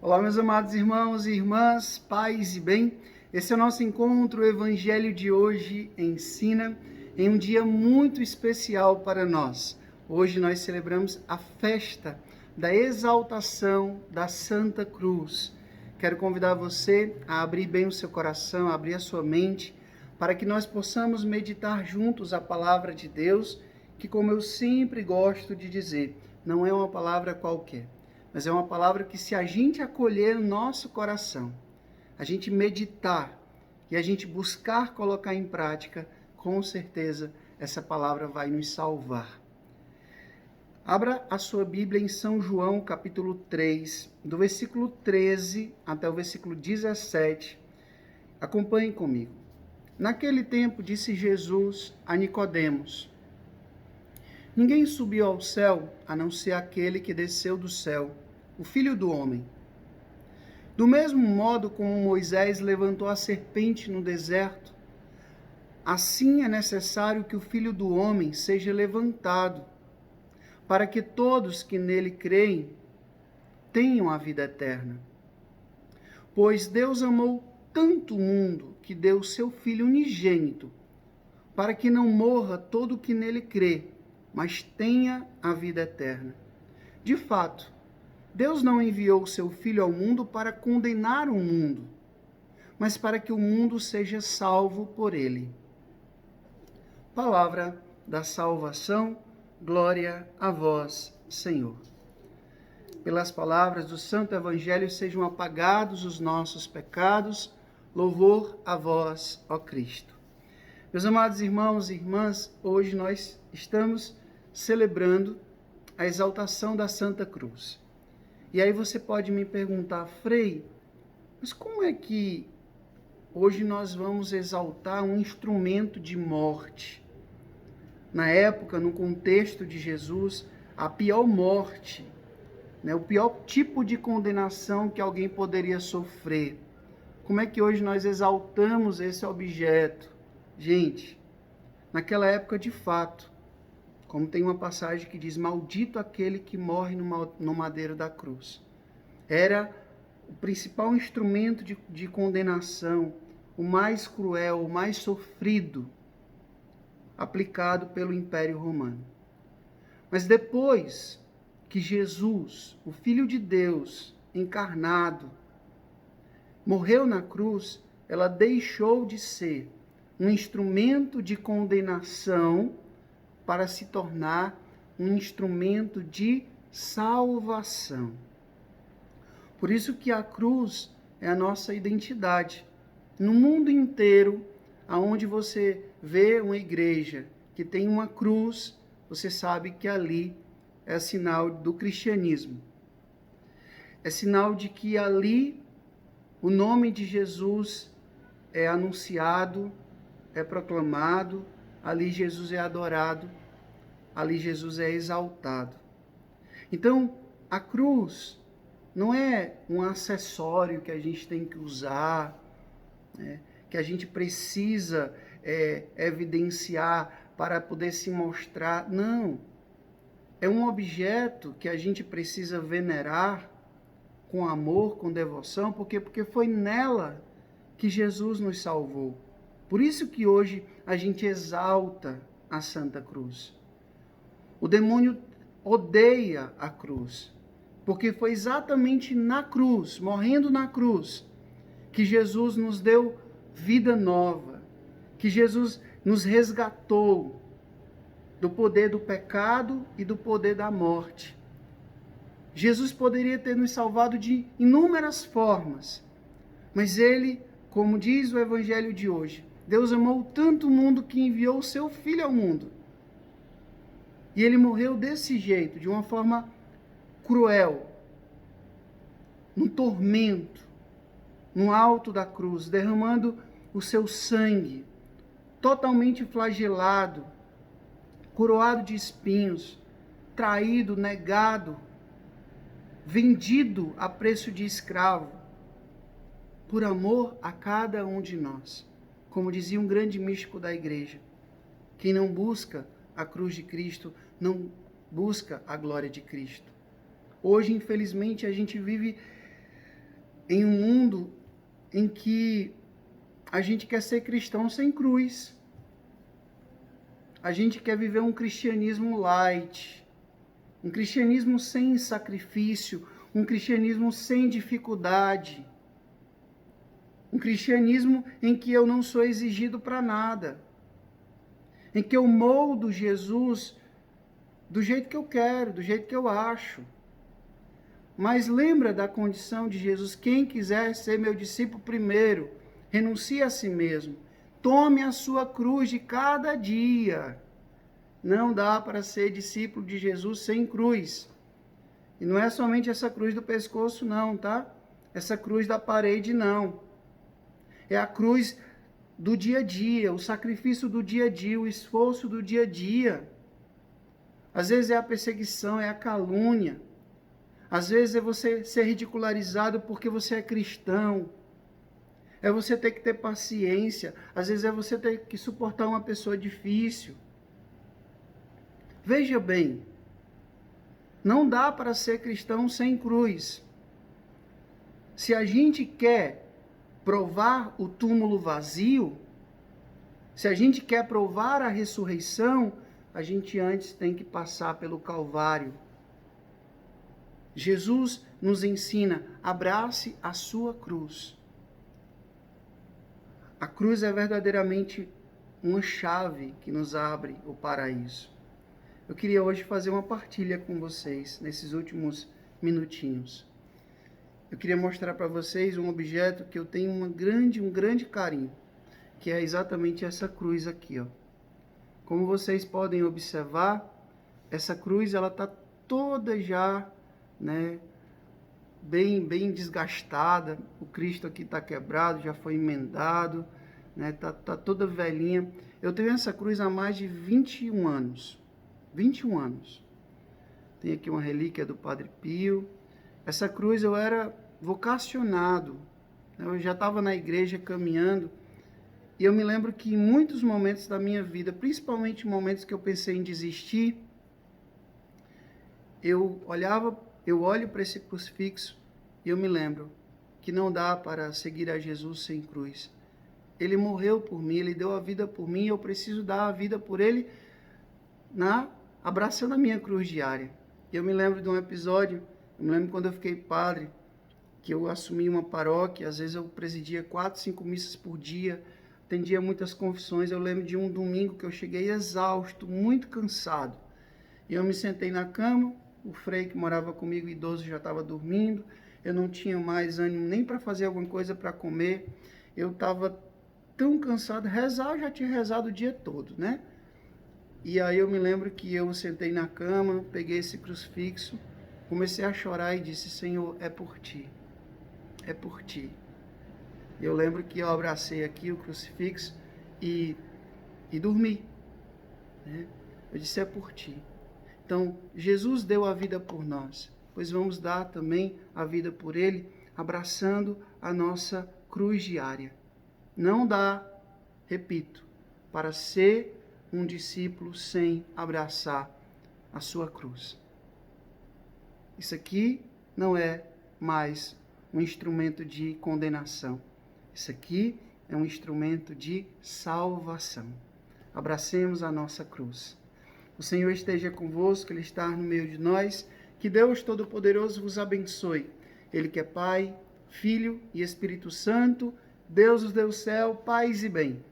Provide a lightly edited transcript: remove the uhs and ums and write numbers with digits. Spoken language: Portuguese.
Olá, meus amados irmãos e irmãs, paz e bem. Esse é o nosso encontro. O Evangelho de hoje ensina em um dia muito especial para nós. Hoje nós celebramos a festa da exaltação da Santa Cruz. Quero convidar você a abrir bem o seu coração, a abrir a sua mente, para que nós possamos meditar juntos a palavra de Deus, que, como eu sempre gosto de dizer, não é uma palavra qualquer, mas é uma palavra que, se a gente acolher no nosso coração, a gente meditar e a gente buscar colocar em prática, com certeza essa palavra vai nos salvar. Abra a sua Bíblia em São João, capítulo 3, do versículo 13 até o versículo 17. Acompanhe comigo. Naquele tempo, disse Jesus a Nicodemos: Ninguém subiu ao céu, a não ser aquele que desceu do céu, o Filho do Homem. Do mesmo modo como Moisés levantou a serpente no deserto, assim é necessário que o Filho do Homem seja levantado, para que todos que nele creem tenham a vida eterna. Pois Deus amou tanto o mundo que deu o seu Filho unigênito, para que não morra todo o que nele crê, mas tenha a vida eterna. De fato, Deus não enviou o seu Filho ao mundo para condenar o mundo, mas para que o mundo seja salvo por ele. Palavra da salvação, glória a vós, Senhor. Pelas palavras do Santo Evangelho sejam apagados os nossos pecados, louvor a vós, ó Cristo. Meus amados irmãos e irmãs, hoje nós estamos celebrando a exaltação da Santa Cruz. E aí você pode me perguntar, Frei, mas como é que hoje nós vamos exaltar um instrumento de morte? Na época, no contexto de Jesus, a pior morte, o pior tipo de condenação que alguém poderia sofrer. Como é que hoje nós exaltamos esse objeto? Gente, naquela época, de fato, como tem uma passagem que diz, maldito aquele que morre no madeiro da cruz. Era o principal instrumento de condenação, o mais cruel, o mais sofrido, aplicado pelo Império Romano. Mas depois que Jesus, o Filho de Deus, encarnado, morreu na cruz, ela deixou de ser um instrumento de condenação para se tornar um instrumento de salvação. Por isso que a cruz é a nossa identidade. No mundo inteiro, aonde você vê uma igreja que tem uma cruz, você sabe que ali é sinal do cristianismo. É sinal de que ali o nome de Jesus é anunciado, é proclamado, ali Jesus é adorado, ali Jesus é exaltado. Então, a cruz não é um acessório que a gente tem que usar, que a gente precisa evidenciar para poder se mostrar. Não. É um objeto que a gente precisa venerar com amor, com devoção, porque foi nela que Jesus nos salvou. Por isso que hoje a gente exalta a Santa Cruz. O demônio odeia a cruz, porque foi exatamente na cruz, morrendo na cruz, que Jesus nos deu vida nova, que Jesus nos resgatou do poder do pecado e do poder da morte. Jesus poderia ter nos salvado de inúmeras formas, mas ele, como diz o Evangelho de hoje, Deus amou tanto o mundo que enviou o seu Filho ao mundo. E ele morreu desse jeito, de uma forma cruel, num tormento, no alto da cruz, derramando o seu sangue, totalmente flagelado, coroado de espinhos, traído, negado, vendido a preço de escravo, por amor a cada um de nós. Como dizia um grande místico da igreja, quem não busca a cruz de Cristo, não busca a glória de Cristo. Hoje, infelizmente, a gente vive em um mundo em que a gente quer ser cristão sem cruz. A gente quer viver um cristianismo light, um cristianismo sem sacrifício, um cristianismo sem dificuldade, um cristianismo em que eu não sou exigido para nada, em que eu moldo Jesus do jeito que eu quero, do jeito que eu acho. Mas lembra da condição de Jesus: quem quiser ser meu discípulo primeiro, renuncie a si mesmo, tome a sua cruz de cada dia. Não dá para ser discípulo de Jesus sem cruz. E não é somente essa cruz do pescoço não, tá? Essa cruz da parede não. É a cruz do dia a dia, o sacrifício do dia a dia, o esforço do dia a dia. Às vezes é a perseguição, é a calúnia. Às vezes é você ser ridicularizado porque você é cristão. É você ter que ter paciência. Às vezes é você ter que suportar uma pessoa difícil. Veja bem, não dá para ser cristão sem cruz. Se a gente quer provar o túmulo vazio, se a gente quer provar a ressurreição, a gente antes tem que passar pelo Calvário. Jesus nos ensina: abrace a sua cruz. A cruz é verdadeiramente uma chave que nos abre o paraíso. Eu queria hoje fazer uma partilha com vocês, nesses últimos minutinhos. Eu queria mostrar para vocês um objeto que eu tenho um grande carinho, que é exatamente essa cruz aqui, ó. Como vocês podem observar, essa cruz ela está toda já, né, bem desgastada. O Cristo aqui está quebrado, já foi emendado, né, tá toda velhinha. Eu tenho essa cruz há mais de 21 anos. 21 anos. Tem aqui uma relíquia do Padre Pio. Essa cruz eu era vocacionado. Eu já estava na igreja caminhando. E eu me lembro que em muitos momentos da minha vida, principalmente momentos que eu pensei em desistir, eu olho para esse crucifixo e eu me lembro que não dá para seguir a Jesus sem cruz. Ele morreu por mim, ele deu a vida por mim, eu preciso dar a vida por ele abraçando a minha cruz diária. Eu me lembro de um episódio, eu me lembro quando eu fiquei padre, que eu assumi uma paróquia, às vezes eu presidia 4, 5 missas por dia, atendia muitas confissões. Eu lembro de um domingo que eu cheguei exausto, muito cansado. E eu me sentei na cama, o frei que morava comigo, idoso, já estava dormindo, eu não tinha mais ânimo nem para fazer alguma coisa para comer, eu estava tão cansado, rezar, eu já tinha rezado o dia todo, né? E aí eu me lembro que eu sentei na cama, peguei esse crucifixo, comecei a chorar e disse: Senhor, é por ti, é por ti. Eu lembro que eu abracei aqui o crucifixo e dormi, né? Eu disse: é por ti. Então, Jesus deu a vida por nós, pois vamos dar também a vida por ele, abraçando a nossa cruz diária. Não dá, repito, para ser um discípulo sem abraçar a sua cruz. Isso aqui não é mais um instrumento de condenação. Isso aqui é um instrumento de salvação. Abracemos a nossa cruz. O Senhor esteja convosco, Ele está no meio de nós. Que Deus Todo-Poderoso vos abençoe. Ele que é Pai, Filho e Espírito Santo, Deus nos deu céu, paz e bem.